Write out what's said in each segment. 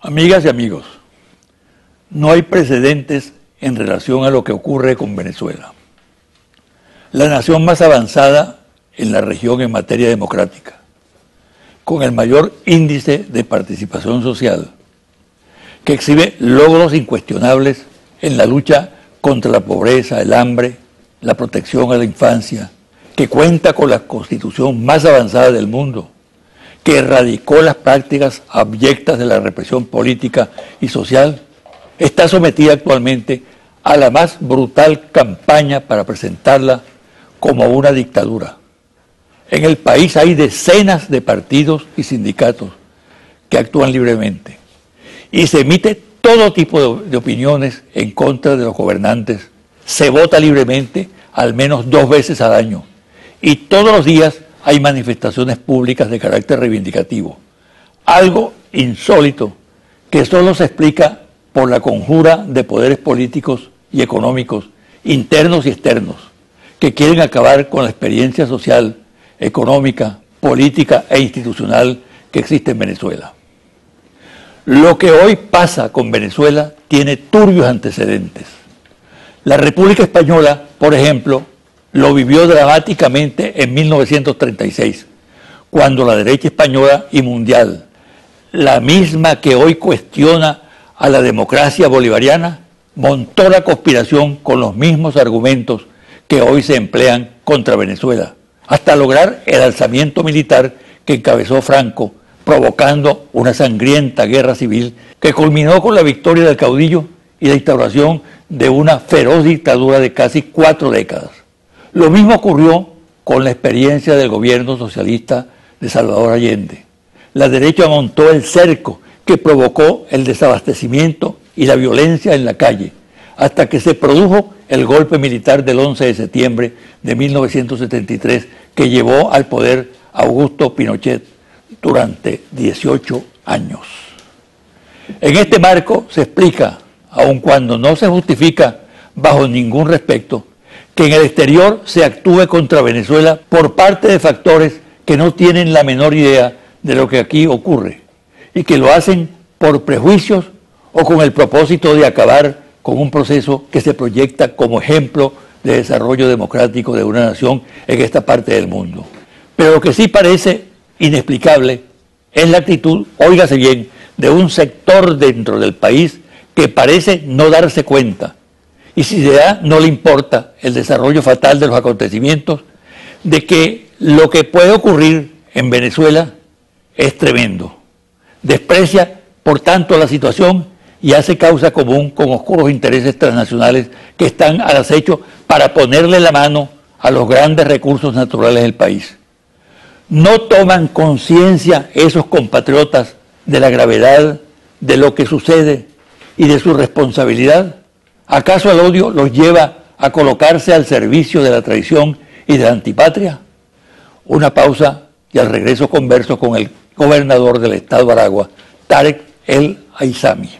Amigas y amigos, no hay precedentes en relación a lo que ocurre con Venezuela. La nación más avanzada en la región en materia democrática, con el mayor índice de participación social, que exhibe logros incuestionables en la lucha contra la pobreza, el hambre, la protección a la infancia, que cuenta con la constitución más avanzada del mundo, que erradicó las prácticas abyectas de la represión política y social, está sometida actualmente a la más brutal campaña para presentarla como una dictadura. En el país hay decenas de partidos y sindicatos que actúan libremente y se emite todo tipo de opiniones en contra de los gobernantes. Se vota libremente al menos 2 veces al año y todos los días hay manifestaciones públicas de carácter reivindicativo. Algo insólito que solo se explica por la conjura de poderes políticos y económicos, internos y externos, que quieren acabar con la experiencia social, económica, política e institucional que existe en Venezuela. Lo que hoy pasa con Venezuela tiene turbios antecedentes. La República Española, por ejemplo, lo vivió dramáticamente en 1936, cuando la derecha española y mundial, la misma que hoy cuestiona a la democracia bolivariana, montó la conspiración con los mismos argumentos que hoy se emplean contra Venezuela, hasta lograr el alzamiento militar que encabezó Franco, provocando una sangrienta guerra civil que culminó con la victoria del caudillo y la instauración de una feroz dictadura de casi 4 décadas. Lo mismo ocurrió con la experiencia del gobierno socialista de Salvador Allende. La derecha montó el cerco que provocó el desabastecimiento y la violencia en la calle, hasta que se produjo el golpe militar del 11 de septiembre de 1973, que llevó al poder a Augusto Pinochet durante 18 años. En este marco se explica, aun cuando no se justifica bajo ningún respecto, que en el exterior se actúe contra Venezuela por parte de factores que no tienen la menor idea de lo que aquí ocurre y que lo hacen por prejuicios o con el propósito de acabar con un proceso que se proyecta como ejemplo de desarrollo democrático de una nación en esta parte del mundo. Pero lo que sí parece inexplicable es la actitud, óigase bien, de un sector dentro del país que parece no darse cuenta, y si se da, no le importa el desarrollo fatal de los acontecimientos, de que lo que puede ocurrir en Venezuela es tremendo. Desprecia, por tanto, la situación y hace causa común con oscuros intereses transnacionales que están al acecho para ponerle la mano a los grandes recursos naturales del país. ¿No toman conciencia esos compatriotas de la gravedad de lo que sucede y de su responsabilidad? ¿Acaso el odio los lleva a colocarse al servicio de la traición y de la antipatria? Una pausa y al regreso converso con el gobernador del estado de Aragua, Tarek El Aizami.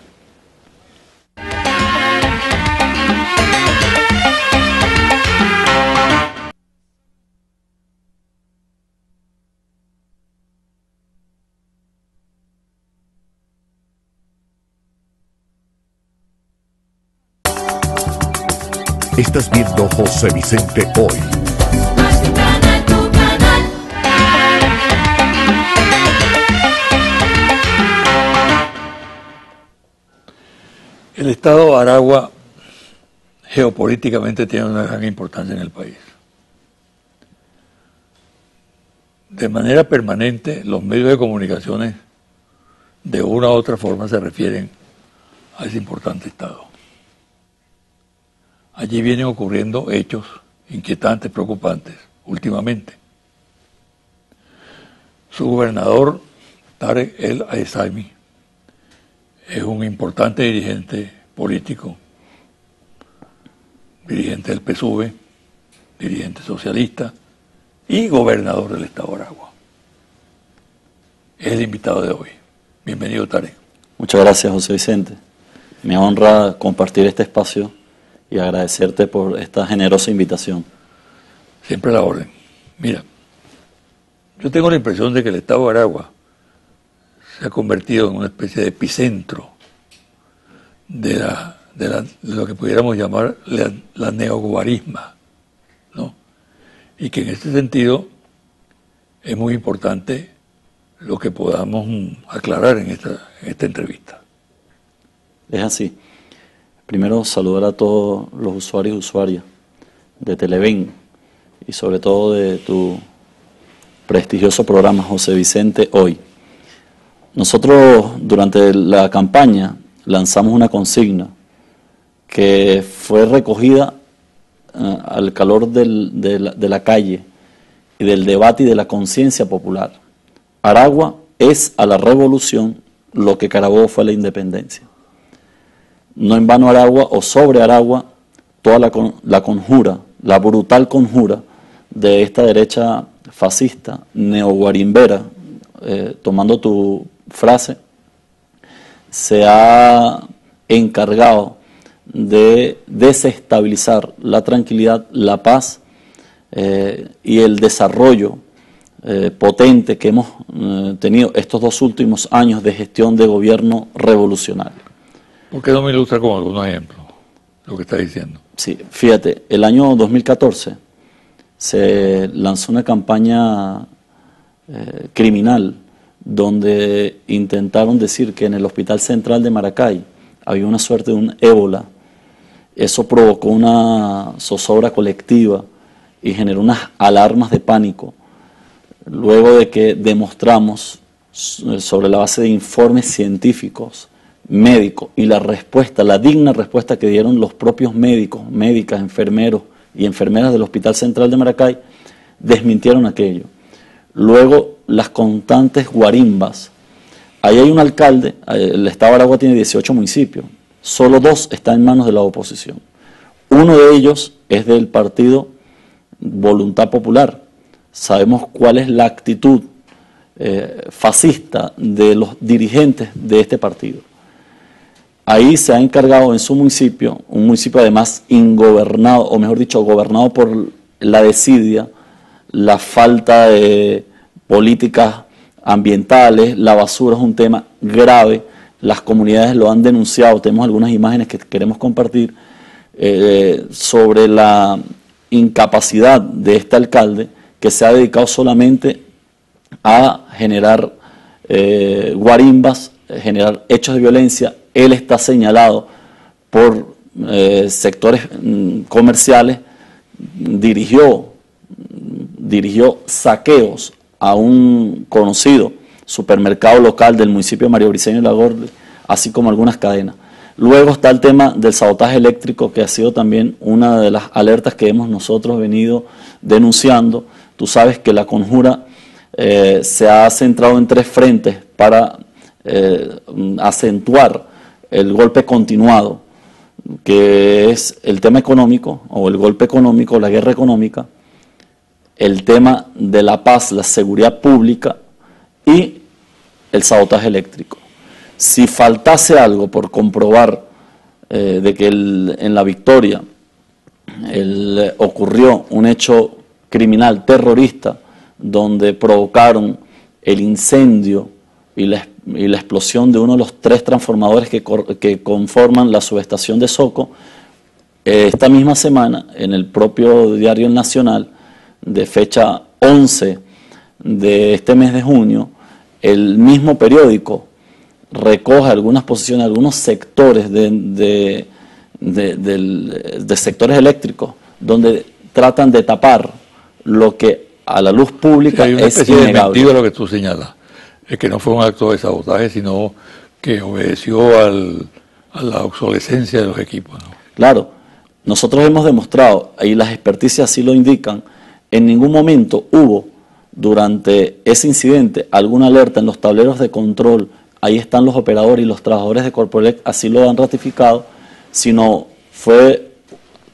Estás viendo José Vicente Hoy. Tu canal. El estado de Aragua geopolíticamente tiene una gran importancia en el país. De manera permanente, los medios de comunicaciones de una u otra forma se refieren a ese importante estado. Allí vienen ocurriendo hechos inquietantes, preocupantes, últimamente. Su gobernador, Tarek El Aizami, es un importante dirigente político, dirigente del PSUV, dirigente socialista y gobernador del estado de Aragua. Es el invitado de hoy. Bienvenido, Tarek. Muchas gracias, José Vicente. Me honra compartir este espacio y agradecerte por esta generosa invitación. Siempre a la orden. Mira, yo tengo la impresión de que el estado de Aragua se ha convertido en una especie de epicentro de lo que pudiéramos llamar la neoguarisma, ¿no? Y que en este sentido es muy importante lo que podamos aclarar en esta entrevista. Es así. Primero, saludar a todos los usuarios y usuarias de Televen y sobre todo de tu prestigioso programa José Vicente Hoy. Nosotros durante la campaña lanzamos una consigna que fue recogida al calor de la calle y del debate y de la conciencia popular. Aragua es a la revolución lo que Carabobo fue a la independencia. No en vano Aragua o sobre Aragua toda la conjura, la brutal conjura de esta derecha fascista, neoguarimbera, tomando tu frase, se ha encargado de desestabilizar la tranquilidad, la paz y el desarrollo potente que hemos tenido estos 2 últimos años de gestión de gobierno revolucionario. ¿Por qué no me ilustra con algunos ejemplos lo que está diciendo? Sí, fíjate, el año 2014 se lanzó una campaña criminal donde intentaron decir que en el Hospital Central de Maracay había una suerte de un ébola. Eso provocó una zozobra colectiva y generó unas alarmas de pánico. Luego de que demostramos sobre la base de informes científicos, médicos, y la respuesta, la digna respuesta que dieron los propios médicos, médicas, enfermeros y enfermeras del Hospital Central de Maracay, desmintieron aquello. Luego, las constantes guarimbas. Ahí hay un alcalde, el Estado de Aragua tiene 18 municipios, solo 2 están en manos de la oposición. Uno de ellos es del partido Voluntad Popular. Sabemos cuál es la actitud fascista de los dirigentes de este partido. Ahí se ha encargado en su municipio, un municipio además ingobernado, o mejor dicho, gobernado por la desidia, la falta de políticas ambientales, la basura es un tema grave, las comunidades lo han denunciado, tenemos algunas imágenes que queremos compartir sobre la incapacidad de este alcalde que se ha dedicado solamente a generar guarimbas, generar hechos de violencia. Él está señalado por sectores comerciales, dirigió saqueos a un conocido supermercado local del municipio de María Briceño y Lagorde, así como algunas cadenas. Luego está el tema del sabotaje eléctrico, que ha sido también una de las alertas que hemos nosotros venido denunciando. Tú sabes que la conjura se ha centrado en 3 frentes para acentuar el golpe continuado, que es el tema económico, o el golpe económico, la guerra económica, el tema de la paz, la seguridad pública y el sabotaje eléctrico. Si faltase algo por comprobar de que en la Victoria ocurrió un hecho criminal terrorista donde provocaron el incendio y la explosión de uno de los 3 transformadores que conforman la subestación de Soco, esta misma semana, en el propio diario El Nacional, de fecha 11 de este mes de junio, el mismo periódico recoge algunas posiciones, algunos sectores de sectores eléctricos, donde tratan de tapar lo que a la luz pública hay una es especie innegable. de mentira lo que tú señalas. Es que no fue un acto de sabotaje, sino que obedeció a la obsolescencia de los equipos, ¿no? Claro, nosotros hemos demostrado, y las experticias así lo indican, en ningún momento hubo durante ese incidente alguna alerta en los tableros de control. Ahí están los operadores y los trabajadores de Corpoelec, así lo han ratificado, sino fue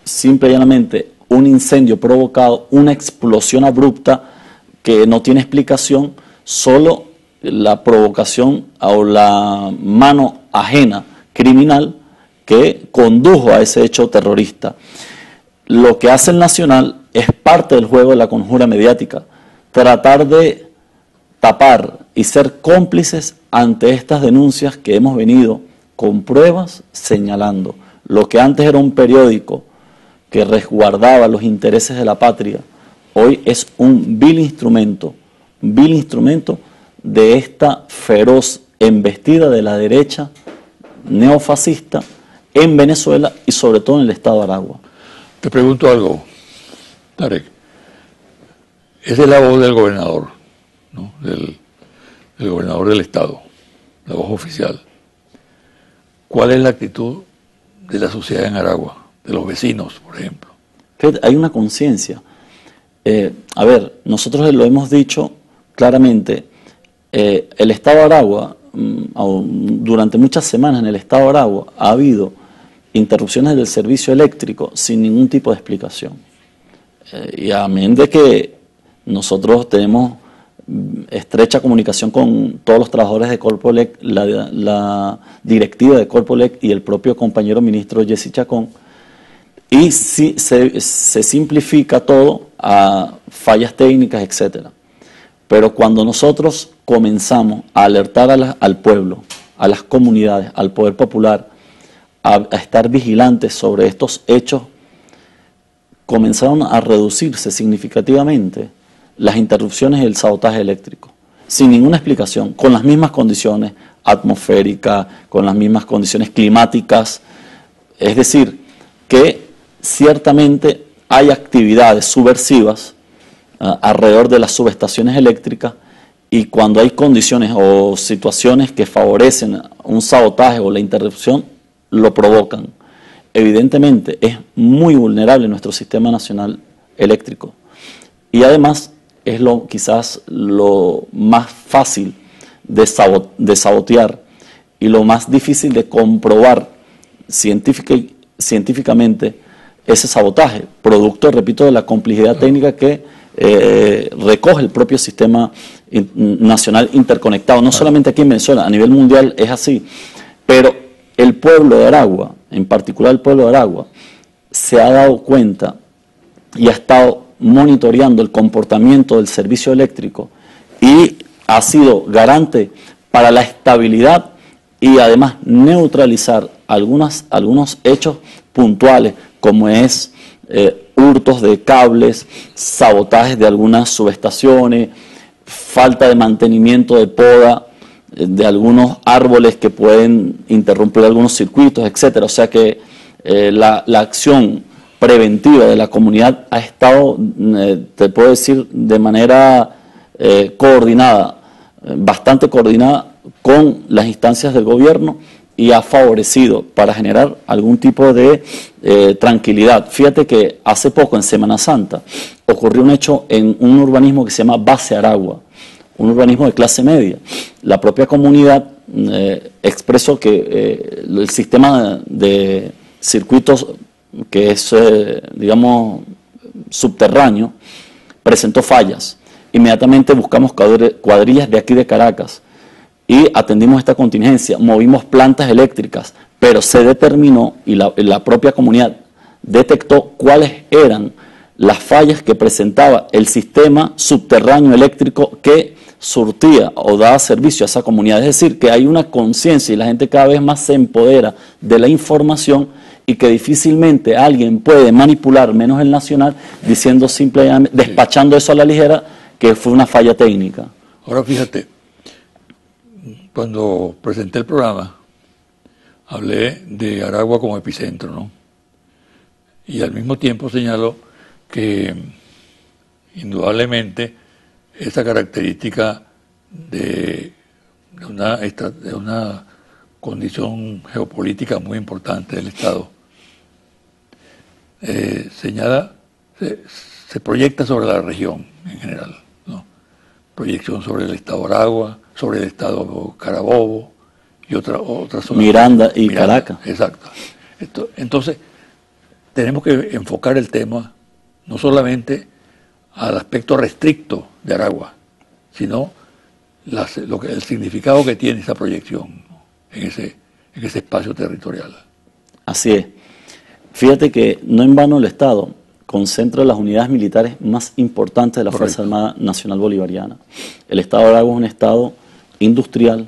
simple y llanamente un incendio provocado, una explosión abrupta que no tiene explicación, solo la provocación o la mano ajena criminal que condujo a ese hecho terrorista. Lo que hace el Nacional es parte del juego de la conjura mediática, tratar de tapar y ser cómplices ante estas denuncias que hemos venido con pruebas señalando. Lo que antes era un periódico que resguardaba los intereses de la patria, hoy es un vil instrumento de esta feroz embestida de la derecha neofascista en Venezuela y sobre todo en el estado de Aragua. Te pregunto algo, Tarek. Esa es la voz del gobernador, ¿no? del gobernador del estado, la voz oficial. ¿Cuál es la actitud de la sociedad en Aragua, de los vecinos, por ejemplo? Hay una conciencia. A ver, nosotros lo hemos dicho claramente, el estado de Aragua, durante muchas semanas en el estado de Aragua ha habido interrupciones del servicio eléctrico sin ningún tipo de explicación. Y a menos de que nosotros tenemos estrecha comunicación con todos los trabajadores de Corpolec, la directiva de Corpolec y el propio compañero ministro Jesse Chacón, y si, se simplifica todo a fallas técnicas, etcétera. Pero cuando nosotros comenzamos a alertar al pueblo, a las comunidades, al poder popular, a estar vigilantes sobre estos hechos, comenzaron a reducirse significativamente las interrupciones y el sabotaje eléctrico, sin ninguna explicación, con las mismas condiciones atmosféricas, con las mismas condiciones climáticas. Es decir, que ciertamente hay actividades subversivas alrededor de las subestaciones eléctricas, y cuando hay condiciones o situaciones que favorecen un sabotaje o la interrupción, lo provocan. Evidentemente es muy vulnerable nuestro sistema nacional eléctrico, y además es quizás lo más fácil de sabotear y lo más difícil de comprobar científicamente ese sabotaje, producto, repito, de la complejidad técnica que recoge el propio sistema nacional interconectado, no solamente aquí en Venezuela, a nivel mundial es así, pero el pueblo de Aragua, en particular el pueblo de Aragua, se ha dado cuenta y ha estado monitoreando el comportamiento del servicio eléctrico y ha sido garante para la estabilidad y además neutralizar algunos hechos puntuales, como es hurtos de cables, sabotajes de algunas subestaciones, falta de mantenimiento de poda de algunos árboles que pueden interrumpir algunos circuitos, etcétera. O sea que la acción preventiva de la comunidad ha estado, te puedo decir, de manera coordinada, bastante coordinada con las instancias del gobierno, y ha favorecido para generar algún tipo de tranquilidad. Fíjate que hace poco, en Semana Santa, ocurrió un hecho en un urbanismo que se llama Base Aragua, un urbanismo de clase media. La propia comunidad expresó que el sistema de circuitos que es, digamos, subterráneo, presentó fallas. Inmediatamente buscamos cuadrillas de aquí de Caracas y atendimos esta contingencia, movimos plantas eléctricas, pero se determinó y la propia comunidad detectó cuáles eran las fallas que presentaba el sistema subterráneo eléctrico que surtía o daba servicio a esa comunidad. Es decir, que hay una conciencia y la gente cada vez más se empodera de la información, y que difícilmente alguien puede manipular, menos el nacional, diciendo simplemente, despachando eso a la ligera, que fue una falla técnica. Ahora fíjate, cuando presenté el programa, hablé de Aragua como epicentro, ¿no? Y al mismo tiempo señaló que indudablemente esa característica de una condición geopolítica muy importante del Estado se proyecta sobre la región en general, ¿no? Proyección sobre el estado Aragua, sobre el estado Carabobo y otras zonas. Miranda y Caracas. Exacto. Entonces, tenemos que enfocar el tema no solamente al aspecto restricto de Aragua, sino el significado que tiene esa proyección, ¿no? en ese espacio territorial. Así es. Fíjate que no en vano el Estado concentra las unidades militares más importantes de la Fuerza Armada Nacional Bolivariana. El Estado de Aragua es un Estado industrial,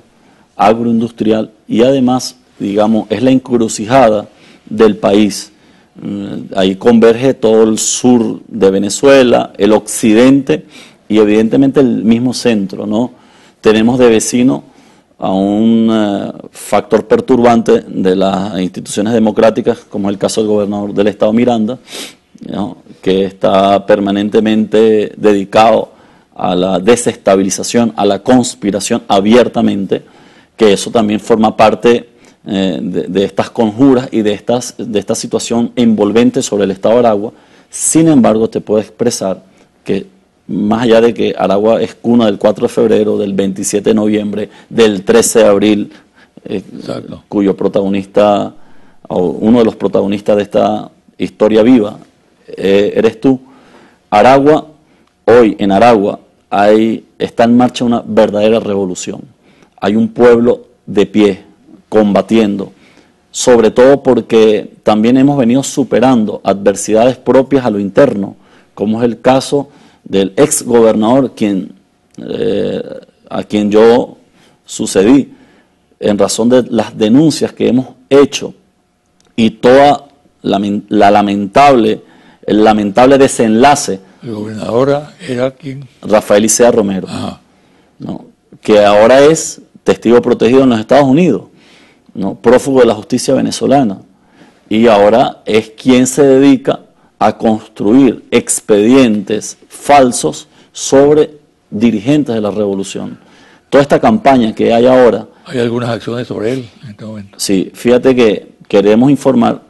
agroindustrial y además, digamos, es la encrucijada del país. Ahí converge todo el sur de Venezuela, el occidente y evidentemente el mismo centro, ¿no? Tenemos de vecino a un factor perturbante de las instituciones democráticas, como es el caso del gobernador del estado Miranda, ¿no?, que está permanentemente dedicado a la desestabilización, a la conspiración abiertamente, que eso también forma parte de estas conjuras y de esta situación envolvente sobre el estado de Aragua. Sin embargo, te puedo expresar que más allá de que Aragua es cuna del 4 de febrero, del 27 de noviembre, del 13 de abril, cuyo protagonista, o uno de los protagonistas de esta historia viva, eres tú. Aragua, hoy en Aragua está en marcha una verdadera revolución. Hay un pueblo de pie, combatiendo, sobre todo porque también hemos venido superando adversidades propias a lo interno, como es el caso del ex gobernador a quien yo sucedí, en razón de las denuncias que hemos hecho y toda el lamentable desenlace. El gobernador era quien. Rafael Isea Romero, ¿no?, que ahora es testigo protegido en los Estados Unidos, ¿no?, prófugo de la justicia venezolana, y ahora es quien se dedica a construir expedientes falsos sobre dirigentes de la revolución. Toda esta campaña que hay ahora... Hay algunas acciones sobre él en este momento. Sí, fíjate que queremos informar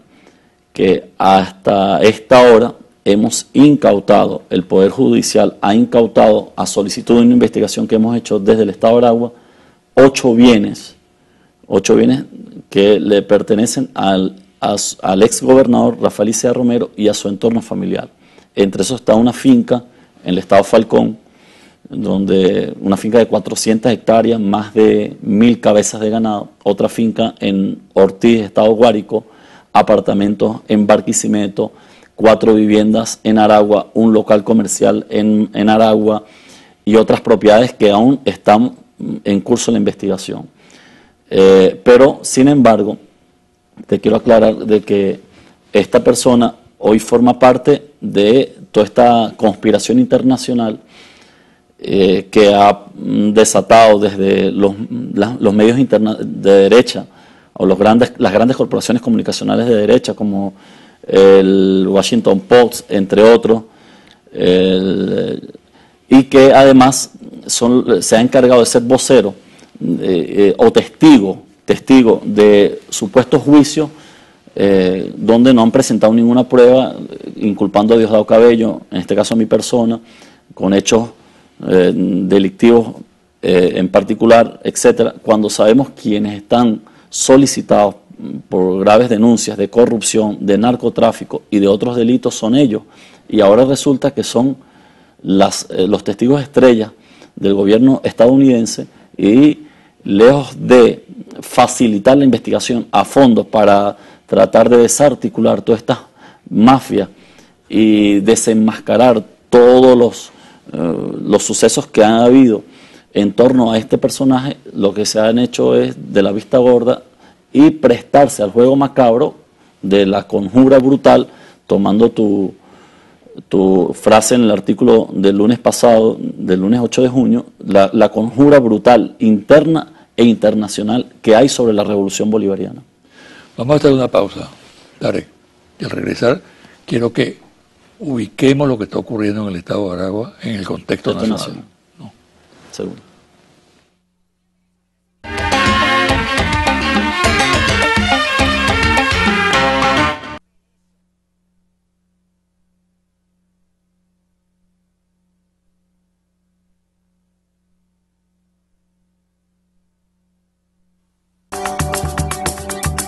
que hasta esta hora hemos incautado, el Poder Judicial ha incautado a solicitud de una investigación que hemos hecho desde el Estado de Aragua, 8 bienes que le pertenecen al ex gobernador Rafael Isea Romero y a su entorno familiar. Entre esos está una finca en el estado Falcón, donde una finca de 400 hectáreas, más de 1000 cabezas de ganado, otra finca en Ortiz, estado Guárico, apartamentos en Barquisimeto, 4 viviendas en Aragua, un local comercial en Aragua y otras propiedades que aún están en curso de la investigación. Pero, sin embargo, te quiero aclarar de que esta persona hoy forma parte de toda esta conspiración internacional que ha desatado desde los medios de derecha o las grandes corporaciones comunicacionales de derecha como el Washington Post, entre otros, y que además se ha encargado de ser vocero o testigo de supuestos juicios donde no han presentado ninguna prueba inculpando a Diosdado Cabello, en este caso a mi persona, con hechos delictivos en particular, etcétera, cuando sabemos quienes están solicitados por graves denuncias de corrupción, de narcotráfico y de otros delitos son ellos, y ahora resulta que son los testigos estrellas del gobierno estadounidense, y lejos de facilitar la investigación a fondo para tratar de desarticular todas estas mafias y desenmascarar todos los sucesos que han habido en torno a este personaje, lo que se han hecho es de la vista gorda y prestarse al juego macabro de la conjura brutal, tomando tu frase en el artículo del lunes pasado, del lunes 8 de junio, la conjura brutal interna e internacional que hay sobre la revolución bolivariana. Vamos a hacer una pausa, Tarek, y al regresar quiero que ubiquemos lo que está ocurriendo en el estado de Aragua en el contexto nacional. ¿No? Seguro.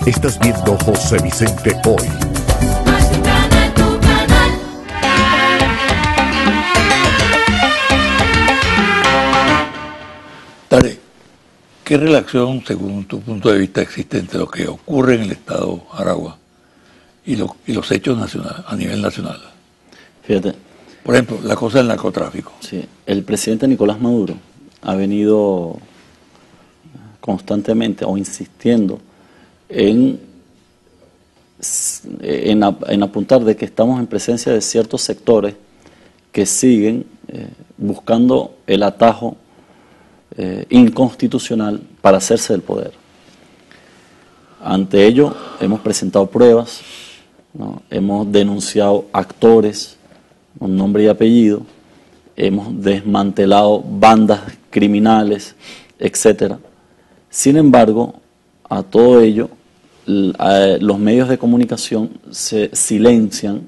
Estás viendo José Vicente Hoy. Más tu canal, tu canal. Tarek, ¿qué relación, según tu punto de vista, existe entre lo que ocurre en el estado de Aragua y los hechos a nivel nacional? Fíjate. Por ejemplo, la cosa del narcotráfico. Sí, el presidente Nicolás Maduro ha venido constantemente o insistiendo en apuntar de que estamos en presencia de ciertos sectores que siguen buscando el atajo inconstitucional para hacerse del poder. Ante ello hemos presentado pruebas, ¿no? Hemos denunciado actores con nombre y apellido, hemos desmantelado bandas criminales, etcétera. Sin embargo, a todo ello, los medios de comunicación se silencian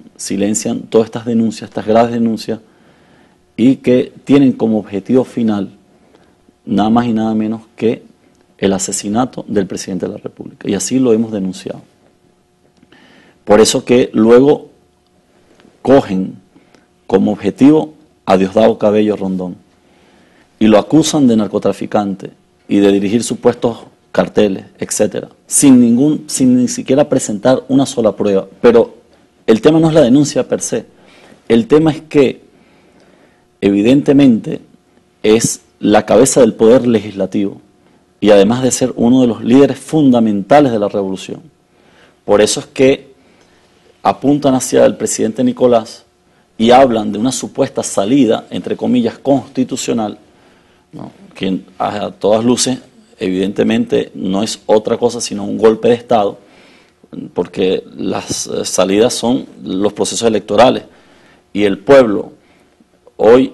todas estas denuncias, estas graves denuncias, y que tienen como objetivo final nada más y nada menos que el asesinato del presidente de la República. Y así lo hemos denunciado. Por eso que luego cogen como objetivo a Diosdado Cabello Rondón y lo acusan de narcotraficante y de dirigir supuestos carteles, etcétera, sin ni siquiera presentar una sola prueba. Pero el tema no es la denuncia per se, el tema es que evidentemente es la cabeza del poder legislativo y además de ser uno de los líderes fundamentales de la revolución. Por eso es que apuntan hacia el presidente Nicolás y hablan de una supuesta salida, entre comillas, constitucional, ¿no? Que a todas luces evidentemente no es otra cosa sino un golpe de Estado, porque las salidas son los procesos electorales y el pueblo hoy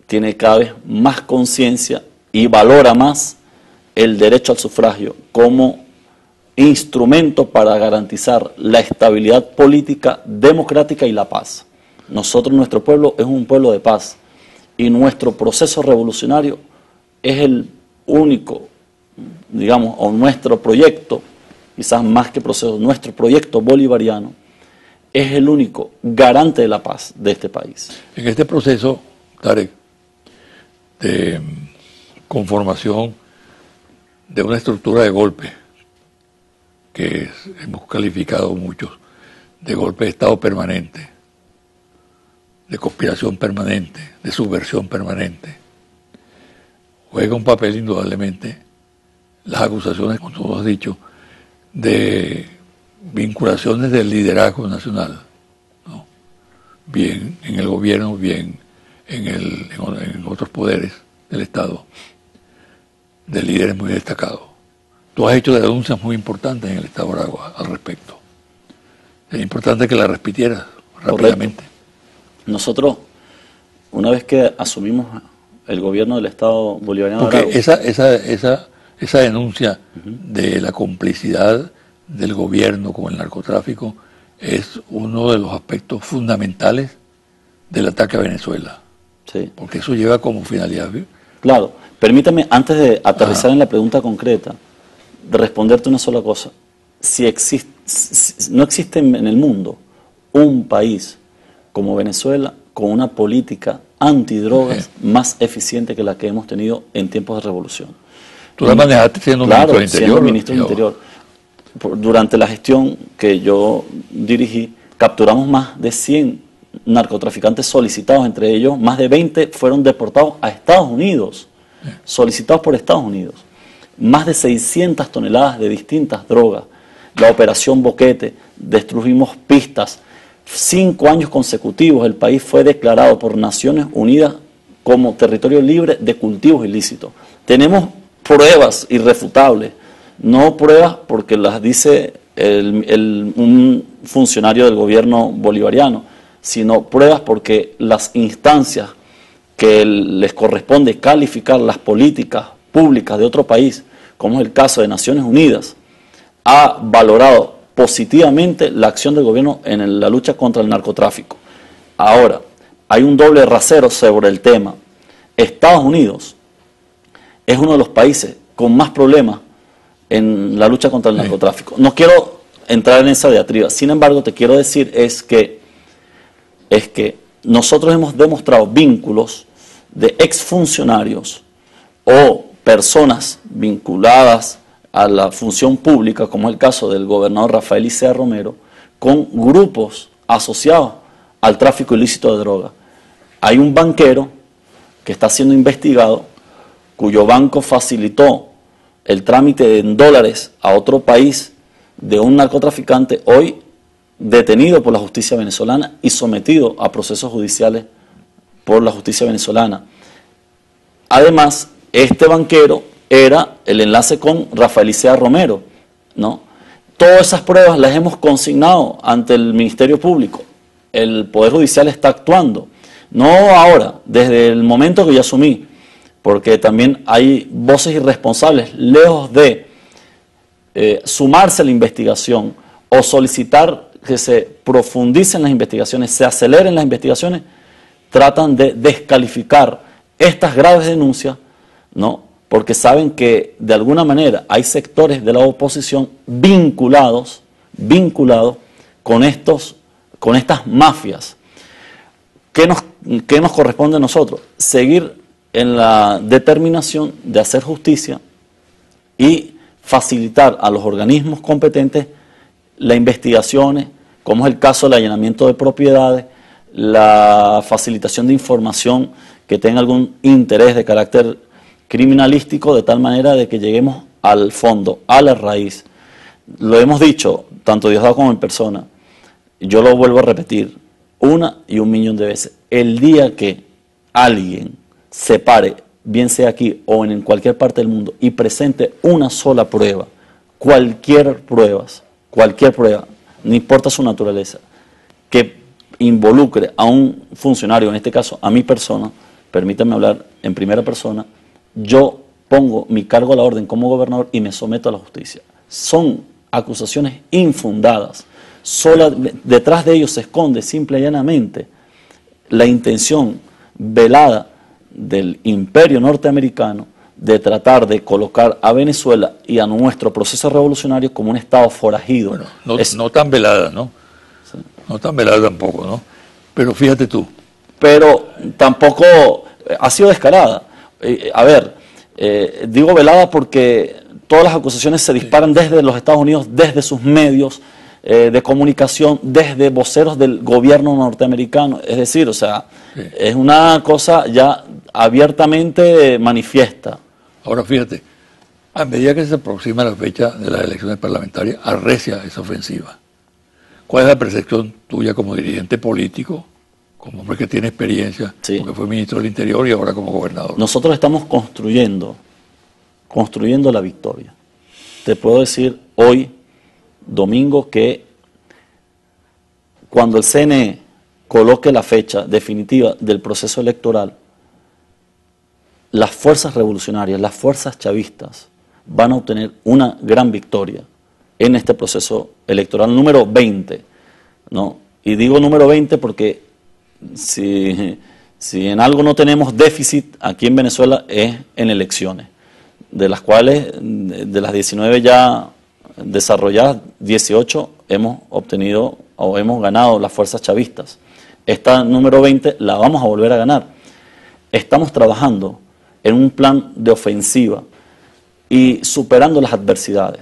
tiene cada vez más conciencia y valora más el derecho al sufragio como instrumento para garantizar la estabilidad política, democrática y la paz. Nosotros, nuestro pueblo, es un pueblo de paz y nuestro proceso revolucionario es el único, digamos, o nuestro proyecto, quizás más que proceso, nuestro proyecto bolivariano es el único garante de la paz de este país. En este proceso, Tarek, de conformación de una estructura de golpe, que hemos calificado muchos de golpe de Estado permanente, de conspiración permanente, de subversión permanente, juega un papel indudablemente las acusaciones, como tú has dicho, de vinculaciones del liderazgo nacional, ¿no? Bien en el gobierno, bien en otros poderes del Estado, de líderes muy destacados. Tú has hecho denuncias muy importantes en el Estado de Aragua al respecto. Es importante que las repitieras rápidamente. Correcto. Nosotros, una vez que asumimos el gobierno del Estado bolivariano de Aragua... Esa denuncia de la complicidad del gobierno con el narcotráfico es uno de los aspectos fundamentales del ataque a Venezuela. Sí. Porque eso lleva como finalidad... Claro. Permítame, antes de aterrizar en la pregunta concreta, de responderte una sola cosa. No existe en el mundo un país como Venezuela con una política antidrogas más eficiente que la que hemos tenido en tiempos de revolución. Tú la manejaste siendo ministro del Interior. Siendo ministro del Interior. Durante la gestión que yo dirigí, capturamos más de 100 narcotraficantes solicitados, entre ellos más de 20 fueron deportados a Estados Unidos, solicitados por Estados Unidos. Más de 600 toneladas de distintas drogas. La operación Boquete, destruimos pistas. 5 años consecutivos el país fue declarado por Naciones Unidas como territorio libre de cultivos ilícitos. Tenemos pruebas irrefutables, no pruebas porque las dice un funcionario del gobierno bolivariano, sino pruebas porque las instancias que les corresponde calificar las políticas públicas de otro país, como es el caso de Naciones Unidas, ha valorado positivamente la acción del gobierno en la lucha contra el narcotráfico. Ahora, hay un doble rasero sobre el tema. Estados Unidos es uno de los países con más problemas en la lucha contra el narcotráfico. No quiero entrar en esa diatriba, sin embargo te quiero decir es que nosotros hemos demostrado vínculos de exfuncionarios o personas vinculadas a la función pública, como es el caso del gobernador Rafael Icea Romero, con grupos asociados al tráfico ilícito de droga. Hay un banquero que está siendo investigado, cuyo banco facilitó el trámite en dólares a otro país de un narcotraficante hoy detenido por la justicia venezolana y sometido a procesos judiciales por la justicia venezolana. Además, este banquero era el enlace con Rafael Icea Romero, ¿no? Todas esas pruebas las hemos consignado ante el Ministerio Público. El Poder Judicial está actuando. No ahora, desde el momento que yo asumí, porque también hay voces irresponsables, lejos de sumarse a la investigación o solicitar que se profundicen las investigaciones, se aceleren las investigaciones, tratan de descalificar estas graves denuncias, ¿no? Porque saben que de alguna manera hay sectores de la oposición vinculados con estas mafias. ¿Qué nos corresponde a nosotros? Seguir en la determinación de hacer justicia y facilitar a los organismos competentes las investigaciones, como es el caso del allanamiento de propiedades, la facilitación de información que tenga algún interés de carácter criminalístico, de tal manera de que lleguemos al fondo, a la raíz. Lo hemos dicho, tanto Diosdado como en persona, yo lo vuelvo a repetir, 1 y 1 millón de veces. El día que alguien se pare, bien sea aquí o en cualquier parte del mundo, y presente una sola prueba, cualquier prueba, no importa su naturaleza, que involucre a un funcionario, en este caso a mi persona, permítanme hablar en primera persona, yo pongo mi cargo a la orden como gobernador y me someto a la justicia. Son acusaciones infundadas. Detrás de ellos se esconde simple y llanamente la intención velada del imperio norteamericano de tratar de colocar a Venezuela y a nuestro proceso revolucionario como un estado forajido. Bueno, no tan velada, ¿no? Sí. No tan velada tampoco, ¿no? Pero fíjate tú. Pero tampoco ha sido descarada. Digo velada porque todas las acusaciones se disparan desde los Estados Unidos, desde sus medios de comunicación, desde voceros del gobierno norteamericano. Es decir, o sea, sí, es una cosa ya abiertamente manifiesta. Ahora fíjate, a medida que se aproxima la fecha de las elecciones parlamentarias, arrecia esa ofensiva. ¿Cuál es la percepción tuya como dirigente político, como hombre que tiene experiencia, sí, porque fue ministro del Interior y ahora como gobernador? Nosotros estamos construyendo la victoria. Te puedo decir hoy, domingo, que cuando el CNE coloque la fecha definitiva del proceso electoral, las fuerzas revolucionarias, las fuerzas chavistas van a obtener una gran victoria en este proceso electoral número 20, ¿no? Y digo número 20 porque si en algo no tenemos déficit aquí en Venezuela es en elecciones, de las cuales, de las 19 ya desarrolladas, 18 hemos obtenido o hemos ganado las fuerzas chavistas. Esta número 20 la vamos a volver a ganar. Estamos trabajando en un plan de ofensiva y superando las adversidades,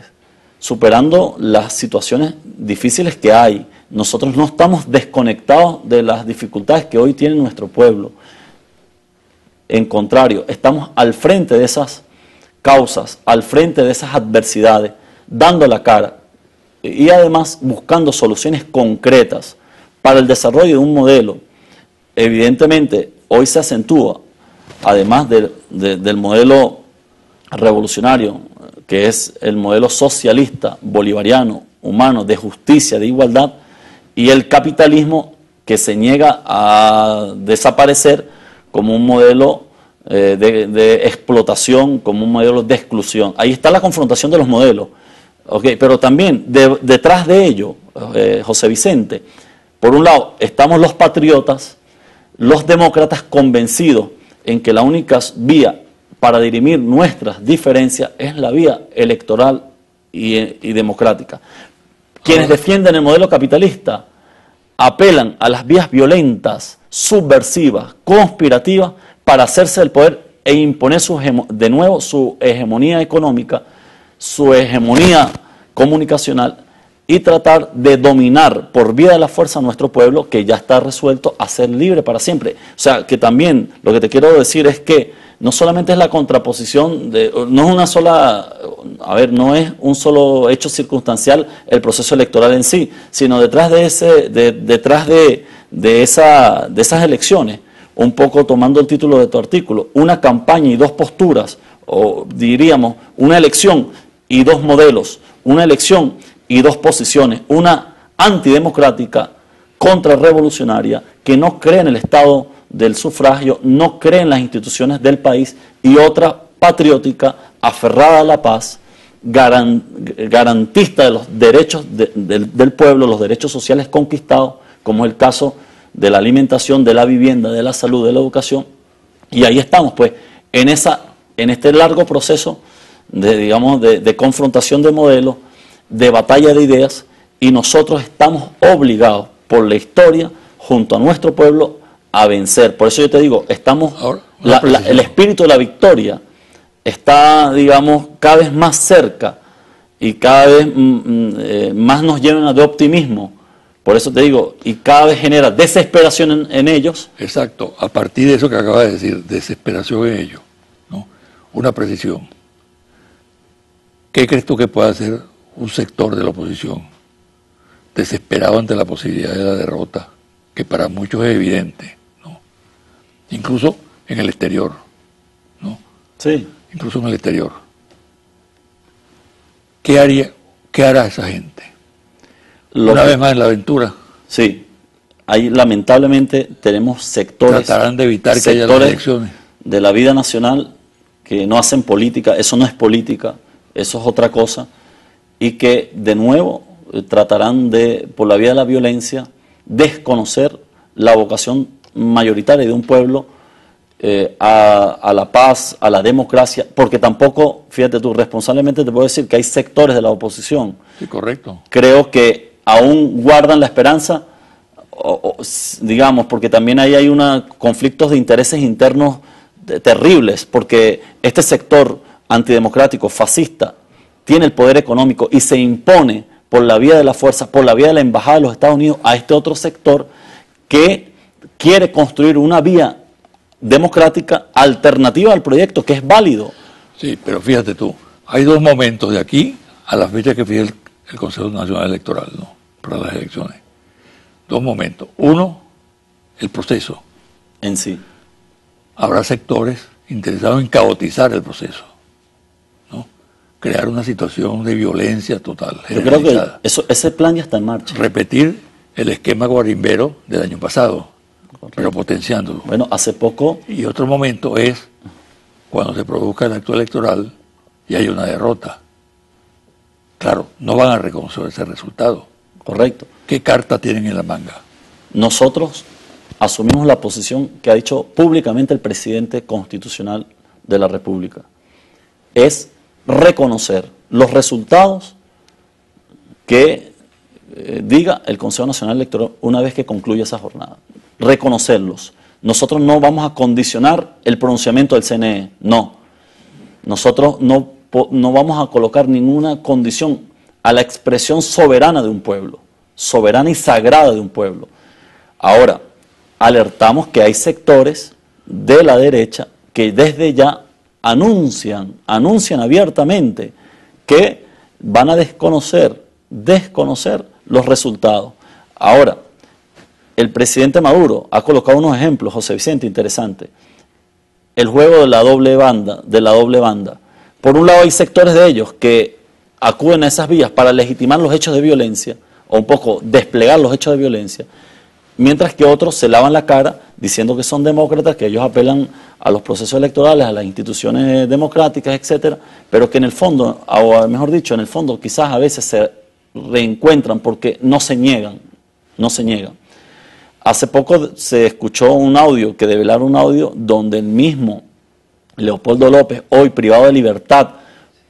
superando las situaciones difíciles que hay. Nosotros no estamos desconectados de las dificultades que hoy tiene nuestro pueblo. En contrario, estamos al frente de esas causas, al frente de esas adversidades, dando la cara y además buscando soluciones concretas para el desarrollo de un modelo. Evidentemente, hoy se acentúa, además del modelo revolucionario, que es el modelo socialista, bolivariano, humano, de justicia, de igualdad, y el capitalismo que se niega a desaparecer como un modelo de explotación, como un modelo de exclusión. Ahí está la confrontación de los modelos. Okay, pero también detrás de ello, José Vicente, por un lado estamos los patriotas, los demócratas convencidos en que la única vía para dirimir nuestras diferencias es la vía electoral y democrática. Quienes defienden el modelo capitalista apelan a las vías violentas, subversivas, conspirativas para hacerse del poder e imponer de nuevo su hegemonía económica, su hegemonía comunicacional y tratar de dominar por vía de la fuerza a nuestro pueblo, que ya está resuelto a ser libre para siempre. O sea, que también lo que te quiero decir es que no solamente es la contraposición, no es una sola, a ver, no es un solo hecho circunstancial el proceso electoral en sí, sino detrás de esas elecciones, un poco tomando el título de tu artículo, una campaña y dos posturas, o diríamos una elección y dos modelos, una elección y dos posiciones, una antidemocrática, contrarrevolucionaria, que no cree en el Estado del sufragio, no cree en las instituciones del país, y otra patriótica, aferrada a la paz, garantista de los derechos del pueblo, los derechos sociales conquistados, como es el caso de la alimentación, de la vivienda, de la salud, de la educación. Y ahí estamos, pues, en este largo proceso de confrontación de modelos, de batalla de ideas, y nosotros estamos obligados por la historia, junto a nuestro pueblo, a vencer. Por eso yo te digo, Ahora, el espíritu de la victoria está, digamos, cada vez más cerca y cada vez más nos llena de optimismo. Por eso te digo, y cada vez genera desesperación en ellos. Exacto, a partir de eso que acabas de decir, desesperación en ello, ¿no? Una precisión. ¿Qué crees tú que puede hacer un sector de la oposición desesperado ante la posibilidad de la derrota, que para muchos es evidente, ¿no? Incluso en el exterior, ¿no? Sí. Incluso en el exterior. ¿Qué hará esa gente? Una vez más en la aventura. Sí, ahí lamentablemente tenemos sectores. Tratarán de evitar que haya las elecciones de la vida nacional que no hacen política, eso no es política, eso es otra cosa, y que de nuevo tratarán de, por la vía de la violencia, desconocer la vocación mayoritaria de un pueblo a la paz, a la democracia, porque tampoco, fíjate tú, responsablemente te puedo decir que hay sectores de la oposición. Sí, correcto. Creo que aún guardan la esperanza, digamos, porque también ahí hay conflictos de intereses internos terribles, porque este sector antidemocrático, fascista, tiene el poder económico y se impone por la vía de la fuerza, por la vía de la Embajada de los Estados Unidos a este otro sector que quiere construir una vía democrática alternativa al proyecto, que es válido. Sí, pero fíjate tú, hay dos momentos de aquí a la fecha que fije el Consejo Nacional Electoral, ¿no?, para las elecciones. Dos momentos. Uno, el proceso. En sí. Habrá sectores interesados en caotizar el proceso, ¿no? Crear una situación de violencia total. Yo creo que ese plan ya está en marcha. Repetir el esquema guarimbero del año pasado, pero potenciándolo. Bueno, hace poco... Y otro momento es cuando se produzca el acto electoral y hay una derrota. Claro, no van a reconocer ese resultado. Correcto. ¿Qué carta tienen en la manga? Nosotros asumimos la posición que ha dicho públicamente el presidente constitucional de la República. Es reconocer los resultados que diga el Consejo Nacional Electoral una vez que concluya esa jornada. Reconocerlos. Nosotros no vamos a condicionar el pronunciamiento del CNE, no. Nosotros no vamos a colocar ninguna condición a la expresión soberana de un pueblo, soberana y sagrada de un pueblo. Ahora, alertamos que hay sectores de la derecha que desde ya anuncian abiertamente que van a desconocer los resultados. Ahora, el presidente Maduro ha colocado unos ejemplos, José Vicente, interesantes. El juego de la doble banda. Por un lado hay sectores de ellos que acuden a esas vías para legitimar los hechos de violencia, o un poco desplegar los hechos de violencia, mientras que otros se lavan la cara diciendo que son demócratas, que ellos apelan a los procesos electorales, a las instituciones democráticas, etcétera, pero que en el fondo, o mejor dicho, en el fondo quizás a veces se reencuentran porque no se niegan. Hace poco se escuchó un audio, que develaron un audio, donde el mismo Leopoldo López, hoy privado de libertad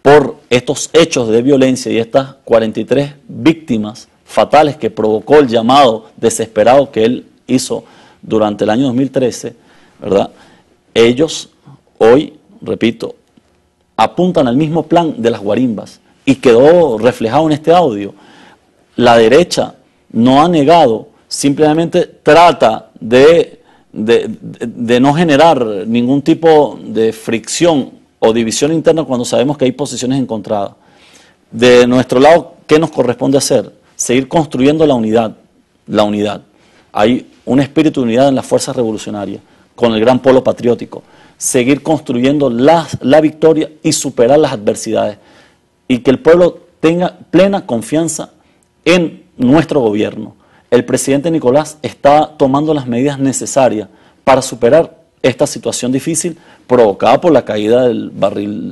por estos hechos de violencia y estas 43 víctimas fatales que provocó el llamado desesperado que él hizo durante el año 2013, ¿verdad? Ellos hoy, repito, apuntan al mismo plan de las guarimbas y quedó reflejado en este audio. La derecha no ha negado, simplemente trata de de no generar ningún tipo de fricción o división interna cuando sabemos que hay posiciones encontradas. De nuestro lado, ¿qué nos corresponde hacer? Seguir construyendo la unidad. La unidad. Hay un espíritu de unidad en las fuerzas revolucionarias, con el gran polo patriótico. Seguir construyendo la victoria y superar las adversidades. Y que el pueblo tenga plena confianza en nuestro gobierno. El presidente Nicolás está tomando las medidas necesarias para superar esta situación difícil provocada por la caída del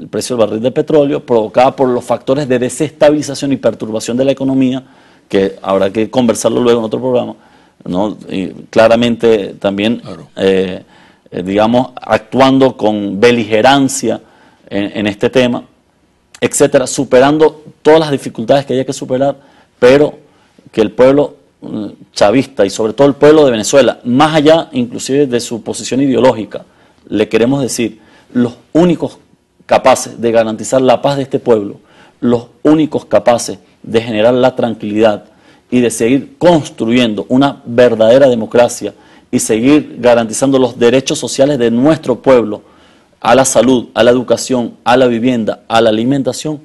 precio del barril de petróleo, provocada por los factores de desestabilización y perturbación de la economía, que habrá que conversarlo luego en otro programa, ¿no? Y claramente también, claro, digamos, actuando con beligerancia en este tema, etcétera, superando todas las dificultades que haya que superar, pero que el pueblo chavista y sobre todo el pueblo de Venezuela, más allá inclusive de su posición ideológica, le queremos decir, los únicos capaces de garantizar la paz de este pueblo, los únicos capaces de generar la tranquilidad y de seguir construyendo una verdadera democracia y seguir garantizando los derechos sociales de nuestro pueblo, a la salud, a la educación, a la vivienda, a la alimentación,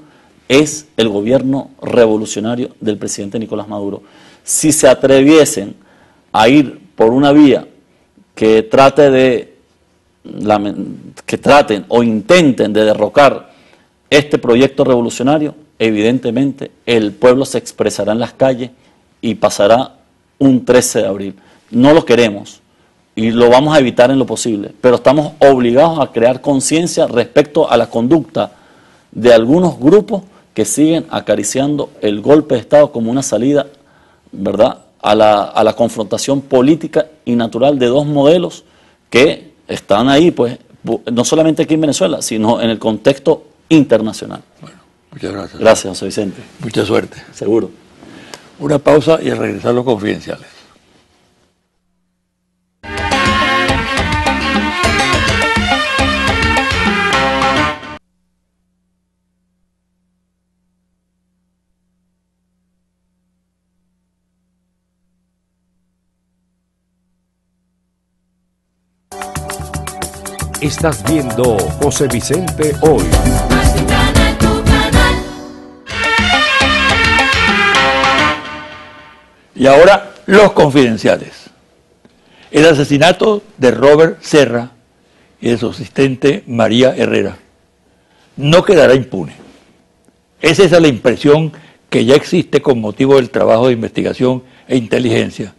es el gobierno revolucionario del presidente Nicolás Maduro. Si se atreviesen a ir por una vía que traten o intenten de derrocar este proyecto revolucionario, evidentemente el pueblo se expresará en las calles y pasará un 13 de abril. No lo queremos y lo vamos a evitar en lo posible, pero estamos obligados a crear conciencia respecto a la conducta de algunos grupos que siguen acariciando el golpe de Estado como una salida, ¿verdad?, a la confrontación política y natural de dos modelos que están ahí, pues, no solamente aquí en Venezuela, sino en el contexto internacional. Bueno, muchas gracias. Gracias, José Vicente. Mucha suerte. Seguro. Una pausa y a regresar los confidenciales. Estás viendo José Vicente Hoy. Más tu canal, tu canal. Y ahora los confidenciales. El asesinato de Robert Serra y de su asistente María Herrera no quedará impune. Es esa la impresión que ya existe con motivo del trabajo de investigación e inteligencia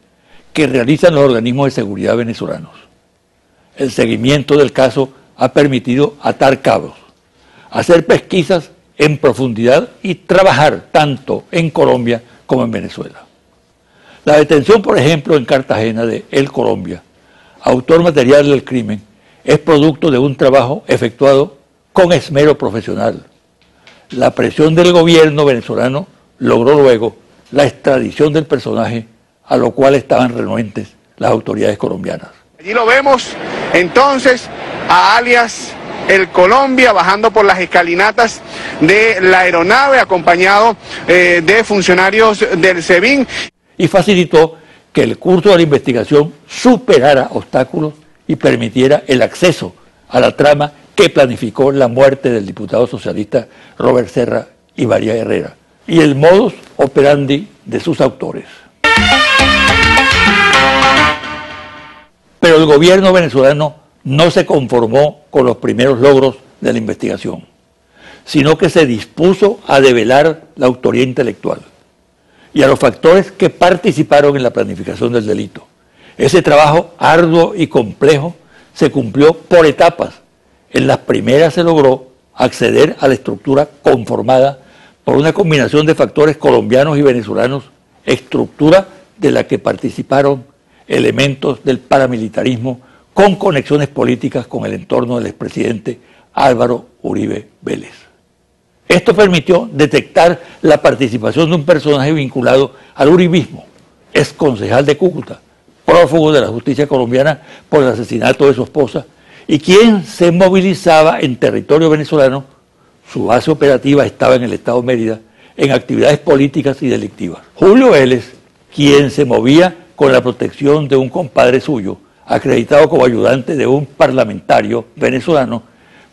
que realizan los organismos de seguridad venezolanos. El seguimiento del caso ha permitido atar cabos, hacer pesquisas en profundidad y trabajar tanto en Colombia como en Venezuela. La detención, por ejemplo, en Cartagena de El Colombia, autor material del crimen, es producto de un trabajo efectuado con esmero profesional. La presión del gobierno venezolano logró luego la extradición del personaje, a lo cual estaban renuentes las autoridades colombianas. Allí lo vemos entonces a alias El Colombia bajando por las escalinatas de la aeronave acompañado de funcionarios del SEBIN. Y facilitó que el curso de la investigación superara obstáculos y permitiera el acceso a la trama que planificó la muerte del diputado socialista Robert Serra y María Herrera y el modus operandi de sus autores. Pero el gobierno venezolano no se conformó con los primeros logros de la investigación, sino que se dispuso a develar la autoría intelectual y a los factores que participaron en la planificación del delito. Ese trabajo arduo y complejo se cumplió por etapas. En las primeras se logró acceder a la estructura conformada por una combinación de factores colombianos y venezolanos, estructura de la que participaron elementos del paramilitarismo con conexiones políticas con el entorno del expresidente Álvaro Uribe Vélez. Esto permitió detectar la participación de un personaje vinculado al uribismo, ex concejal de Cúcuta, prófugo de la justicia colombiana por el asesinato de su esposa, y quien se movilizaba en territorio venezolano. Su base operativa estaba en el estado Mérida, en actividades políticas y delictivas. Julio Vélez, quien se movía con la protección de un compadre suyo, acreditado como ayudante de un parlamentario venezolano,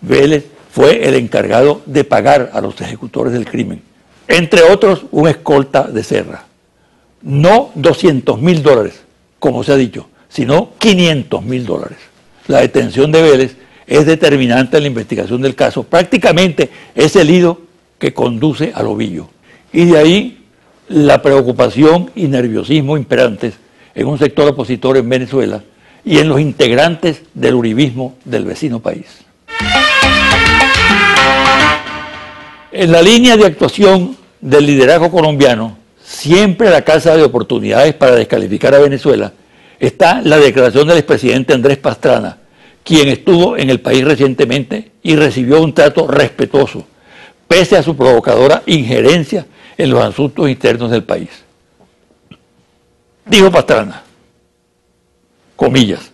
Vélez fue el encargado de pagar a los ejecutores del crimen. Entre otros, un escolta de Serra. No $200.000, como se ha dicho, sino $500.000. La detención de Vélez es determinante en la investigación del caso. Prácticamente es el hilo que conduce al ovillo. Y de ahí la preocupación y nerviosismo imperantes en un sector opositor en Venezuela y en los integrantes del uribismo del vecino país. En la línea de actuación del liderazgo colombiano, siempre la casa de oportunidades para descalificar a Venezuela, está la declaración del expresidente Andrés Pastrana, quien estuvo en el país recientemente y recibió un trato respetuoso, pese a su provocadora injerencia en los asuntos internos del país. Dijo Pastrana, comillas,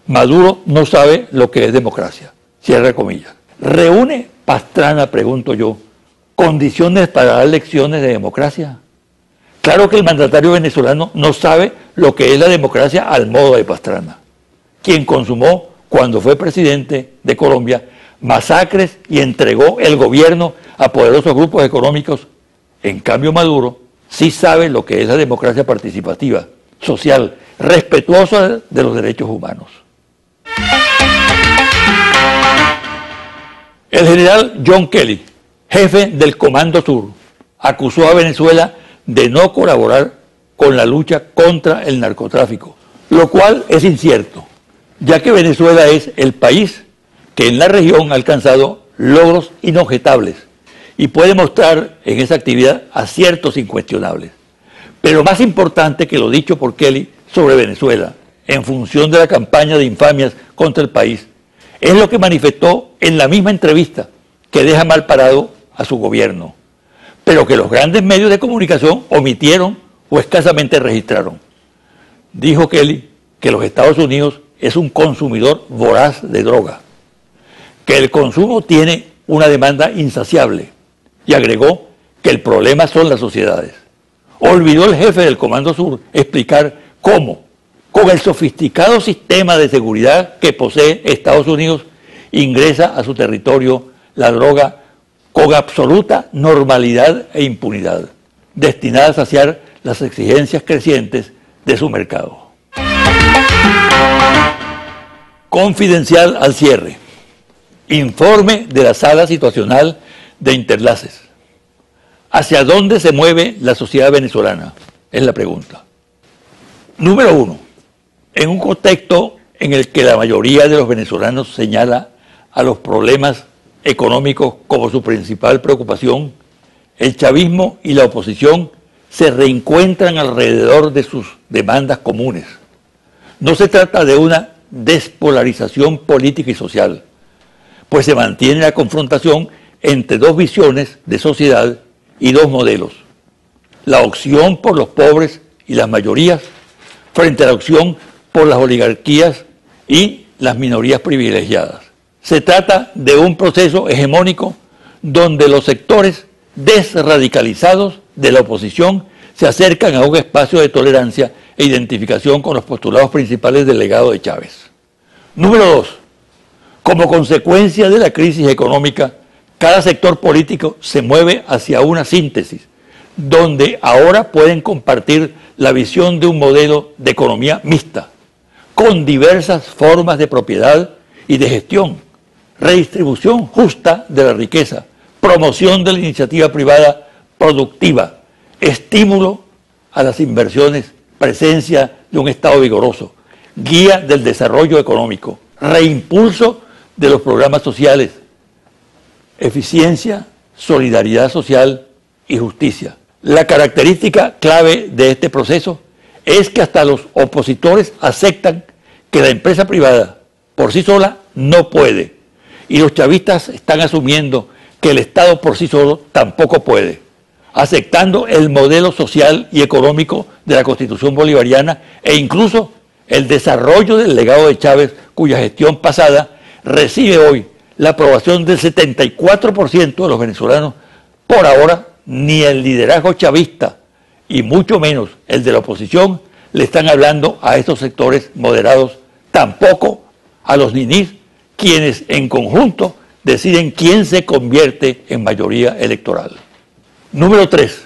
Maduro no sabe lo que es democracia, cierra comillas. ¿Reúne Pastrana, pregunto yo, condiciones para dar lecciones de democracia? Claro que el mandatario venezolano no sabe lo que es la democracia al modo de Pastrana, quien consumó, cuando fue presidente de Colombia, masacres y entregó el gobierno a poderosos grupos económicos. En cambio, Maduro sí sabe lo que es la democracia participativa, social, respetuosa de los derechos humanos. El general John Kelly, jefe del Comando Sur, acusó a Venezuela de no colaborar con la lucha contra el narcotráfico, lo cual es incierto, ya que Venezuela es el país que en la región ha alcanzado logros inobjetables y puede mostrar en esa actividad aciertos incuestionables. Pero más importante que lo dicho por Kelly sobre Venezuela, en función de la campaña de infamias contra el país, es lo que manifestó en la misma entrevista que deja mal parado a su gobierno, pero que los grandes medios de comunicación omitieron o escasamente registraron. Dijo Kelly que los Estados Unidos es un consumidor voraz de droga, que el consumo tiene una demanda insaciable, y agregó que el problema son las sociedades. Olvidó el jefe del Comando Sur explicar cómo, con el sofisticado sistema de seguridad que posee Estados Unidos, ingresa a su territorio la droga con absoluta normalidad e impunidad, destinada a saciar las exigencias crecientes de su mercado. Confidencial al cierre. Informe de la Sala Situacional de Interlaces. ¿Hacia dónde se mueve la sociedad venezolana? Es la pregunta. Número 1. En un contexto en el que la mayoría de los venezolanos señala a los problemas económicos como su principal preocupación, el chavismo y la oposición se reencuentran alrededor de sus demandas comunes. No se trata de una despolarización política y social, pues se mantiene la confrontación entre dos visiones de sociedad y dos modelos: la opción por los pobres y las mayorías frente a la opción por las oligarquías y las minorías privilegiadas. Se trata de un proceso hegemónico donde los sectores desradicalizados de la oposición se acercan a un espacio de tolerancia e identificación con los postulados principales del legado de Chávez. Número 2. Como consecuencia de la crisis económica, cada sector político se mueve hacia una síntesis, donde ahora pueden compartir la visión de un modelo de economía mixta, con diversas formas de propiedad y de gestión, redistribución justa de la riqueza, promoción de la iniciativa privada productiva, estímulo a las inversiones, presencia de un Estado vigoroso, guía del desarrollo económico, reimpulso de los programas sociales, eficiencia, solidaridad social y justicia. La característica clave de este proceso es que hasta los opositores aceptan que la empresa privada por sí sola no puede, y los chavistas están asumiendo que el Estado por sí solo tampoco puede, aceptando el modelo social y económico de la Constitución bolivariana e incluso el desarrollo del legado de Chávez, cuya gestión pasada recibe hoy la aprobación del 74% de los venezolanos. Por ahora, ni el liderazgo chavista y mucho menos el de la oposición le están hablando a estos sectores moderados tampoco a los ninis, quienes en conjunto deciden quién se convierte en mayoría electoral. Número 3.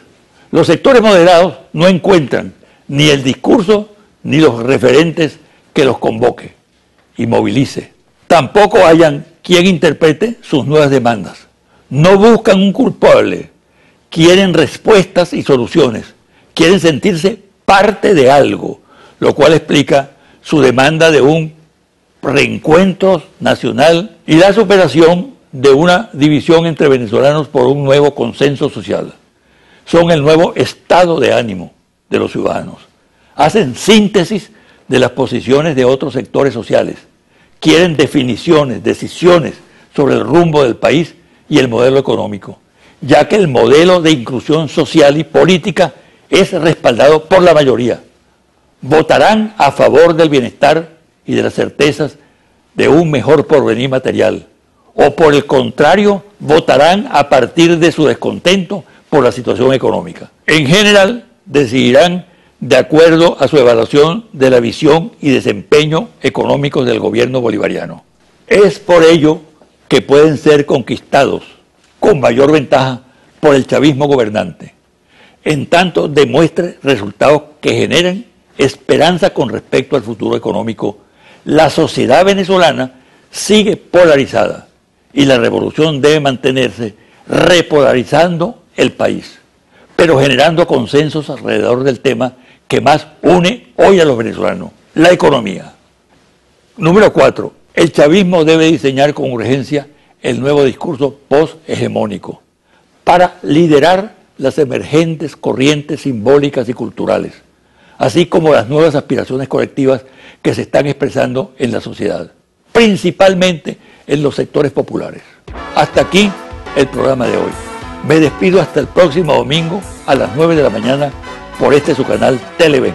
Los sectores moderados no encuentran ni el discurso ni los referentes que los convoque y movilice. Tampoco hayan quien interprete sus nuevas demandas. No buscan un culpable, quieren respuestas y soluciones, quieren sentirse parte de algo, lo cual explica su demanda de un reencuentro nacional y la superación de una división entre venezolanos por un nuevo consenso social. Son el nuevo estado de ánimo de los ciudadanos. Hacen síntesis de las posiciones de otros sectores sociales. Quieren definiciones, decisiones sobre el rumbo del país y el modelo económico, ya que el modelo de inclusión social y política es respaldado por la mayoría. Votarán a favor del bienestar y de las certezas de un mejor porvenir material, o por el contrario, votarán a partir de su descontento por la situación económica. En general, decidirán de acuerdo a su evaluación de la visión y desempeño económicos del gobierno bolivariano. Es por ello que pueden ser conquistados con mayor ventaja por el chavismo gobernante, en tanto demuestre resultados que generen esperanza con respecto al futuro económico. La sociedad venezolana sigue polarizada y la revolución debe mantenerse repolarizando el país, pero generando consensos alrededor del tema que más une hoy a los venezolanos, la economía. Número 4. El chavismo debe diseñar con urgencia el nuevo discurso post-hegemónico para liderar las emergentes corrientes simbólicas y culturales, así como las nuevas aspiraciones colectivas que se están expresando en la sociedad, principalmente en los sectores populares. Hasta aquí el programa de hoy. Me despido hasta el próximo domingo a las 9 de la mañana por su canal Televen.